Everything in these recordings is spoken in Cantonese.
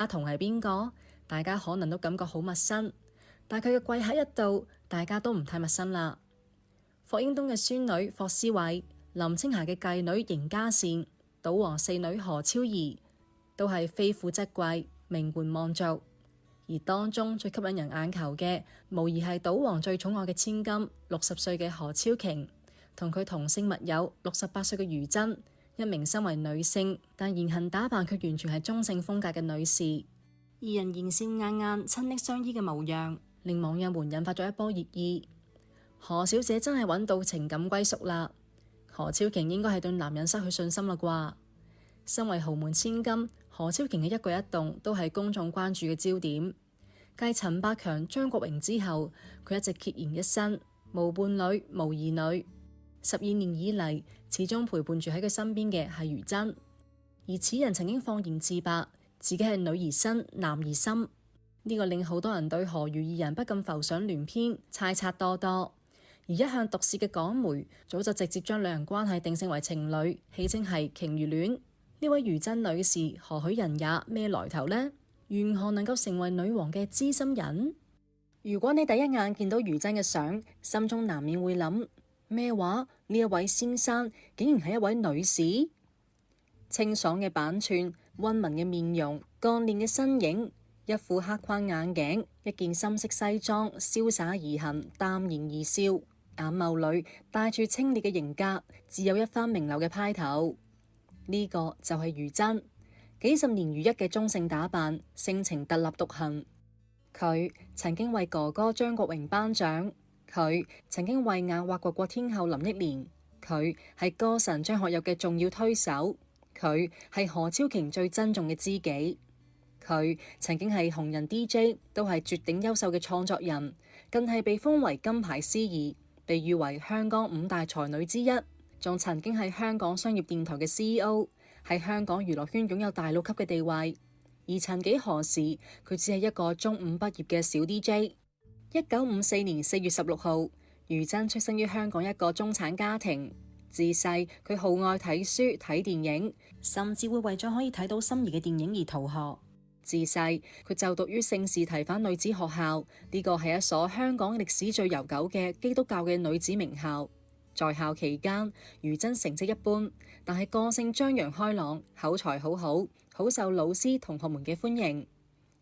阿童係邊個？大家可能都感覺好陌生，但佢嘅貴客一到，大家都唔太陌生啦。霍英東嘅孫女霍思慧、林青霞嘅繼女邢嘉善、賭王四女何超儀，都係非富則貴、名門望族。而當中最吸引人眼球嘅，無疑係賭王最寵愛嘅千金60歲嘅何超瓊，同佢同姓密友68歲嘅余珍，一名身為女性但言行打扮卻完全係中性風格嘅女士。二人言笑晏晏、親昵相依嘅模樣，令網友們引發咗一波熱議。何小姐真係揾到情感歸宿啦！何超瓊應該係對男人失去信心啦啩？身為豪門千金，何超瓊嘅一舉一動都係公眾關注嘅焦點。繼陳百強、張國榮之後，佢一直孑然一身，無伴侶、無兒女。12年以嚟，始終陪伴住喺佢身邊嘅係余珍。而此人曾經放言自白，自己係女兒身，男兒心。呢個令好多人對何余二人不禁浮想聯翩，猜測多多。而一向獨視嘅港媒早就直接將兩人關係定性為情侶，戲稱係鯨魚戀。呢位余珍女士何許人也？咩來頭呢？如何能夠成為女王嘅知心人？如果你第一眼見到余珍嘅相，心中難免會諗咩話？呢一位先生竟然係一位女士？清爽嘅板寸、溫文嘅面容、幹練嘅身影，一副黑框眼鏡，一件深色西裝，瀟灑而行，淡然而笑，眼眸裏帶住清冽嘅型格，自有一番名流嘅派頭。呢個就係余珍，幾十年如一嘅中性打扮，性情特立獨行。佢曾經為哥哥張國榮頒獎，佢曾經慧眼挖掘過天后林憶蓮，佢係歌神張學友嘅重要推手，佢係何超瓊最珍重嘅知己，佢曾經係紅人 DJ， 都係絕頂優秀嘅創作人，更係被封為金牌司儀，被譽為香港5大才女之一。仲曾經係香港商業電台嘅 CEO， 喺香港娛樂圈擁有大佬級嘅地位。而曾幾何時，佢只係一個中五畢業嘅小 DJ。1954年4月16號，余珍出生於香港一個中產家庭。自細佢好愛睇書睇電影，甚至會為咗可以睇到心儀嘅電影而逃學。自細佢就讀於聖士提反女子學校，呢個係一所香港歷史最悠久嘅基督教嘅女子名校。在校期間，余珍成績一般，但係個性張揚開朗，口才好好，好受老師同學們嘅歡迎。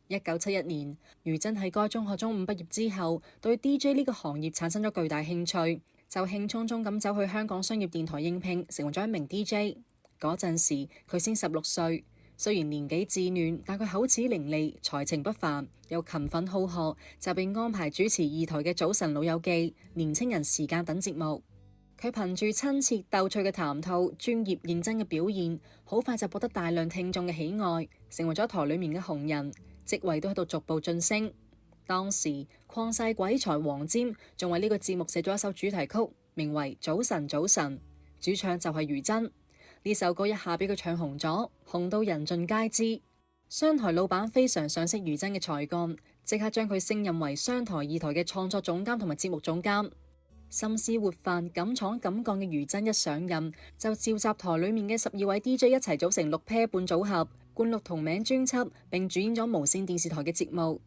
1971年，余珍喺該中學中五畢業之後，對 DJ 呢個行業產生咗巨大興趣，就興沖沖咁走去香港商業電台應聘，成為咗一名 DJ。嗰陣時佢先16歲，雖然年紀稚嫩，但佢口齒伶俐，才情不凡，又勤奮好學，就被安排主持2台嘅早晨老友記、年青人時間等節目。佢憑住親切逗趣嘅談吐、專業認真嘅表現，好快就博得大量聽眾嘅喜愛，成為咗台裏面嘅紅人，職位都喺度逐步晉升。當時曠世鬼才黃霑仲為呢個節目寫咗一首主題曲，名為《早晨早晨》，主唱就係余珍。呢首歌一下俾佢唱紅咗，紅到人盡皆知。商台老闆非常賞識余珍嘅才幹，即刻將佢升任為商台2台嘅創作總監同埋節目總監。心思活泛、敢闖敢幹嘅余珍一上任，就召集台裏面嘅12位 DJ 一齊組成6 pair 半組合，灌錄同名專輯，並主演咗無線電視台嘅節目。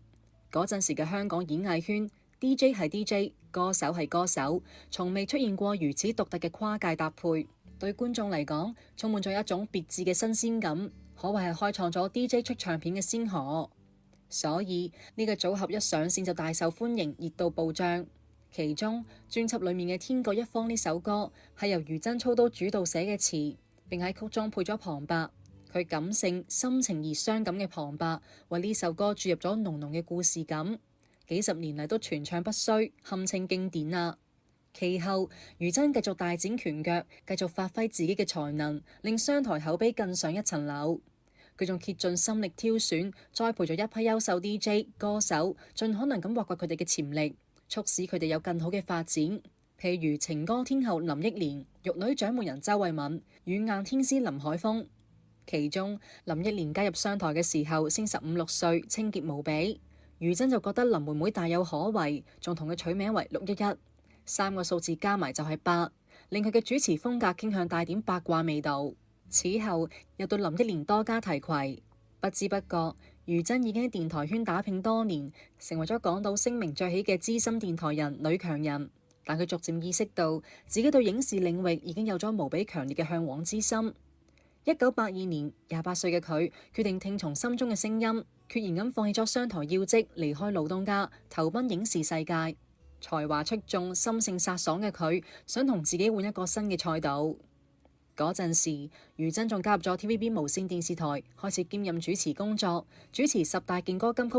嗰陣時嘅香港演藝圈 DJ 係 DJ， 歌手係歌手，從未出現過如此獨特嘅跨界搭配，對觀眾嚟講充滿咗一種別致嘅新鮮感，可謂係開創咗 DJ 出唱片嘅先河。所以呢個組合一上線就大受歡迎，熱度暴漲。其中專輯裏面嘅《天各一方》呢首歌係由余珍操刀主導寫嘅詞，並喺曲中配咗旁白。佢感性、深情而傷感嘅旁白，為呢首歌注入咗濃濃嘅故事感。幾十年嚟都傳唱不衰，堪稱經典啊！其後余珍繼續大展拳腳，繼續發揮自己嘅才能，令商台口碑更上一層樓。佢仲竭盡心力挑選、栽培咗一批優秀 DJ 歌手，盡可能咁挖掘佢哋嘅潛力，促使佢哋有更好嘅發展，譬如情歌天后林憶蓮、玉女掌門人周慧敏、軟硬天師林海峰。其中林憶蓮加入商台嘅時候先15、16歲，清潔無比。余珍就覺得林妹妹大有可為，仲同佢取名為611，3個數字加埋就係8，令佢嘅主持風格傾向帶點八卦味道。此後又到林憶蓮多加提攜，不知不覺余真已經喺電台圈打拼多年，成為咗港島聲名鵲起嘅資深電台人、女強人。但佢逐漸意識到自己對影視領域已經有咗無比強烈嘅嚮往之心。1982年，28歲嘅佢決定聽從心中嘅聲音，決然咁放棄咗商台要職，離開老東家，投奔影視世界。才華出眾、心性颯爽嘅佢，想同自己換一個新嘅賽道。嗰陣時，余真仲加入咗 TVB 無線電視台，開始兼任主持工作，主持10大勁歌金曲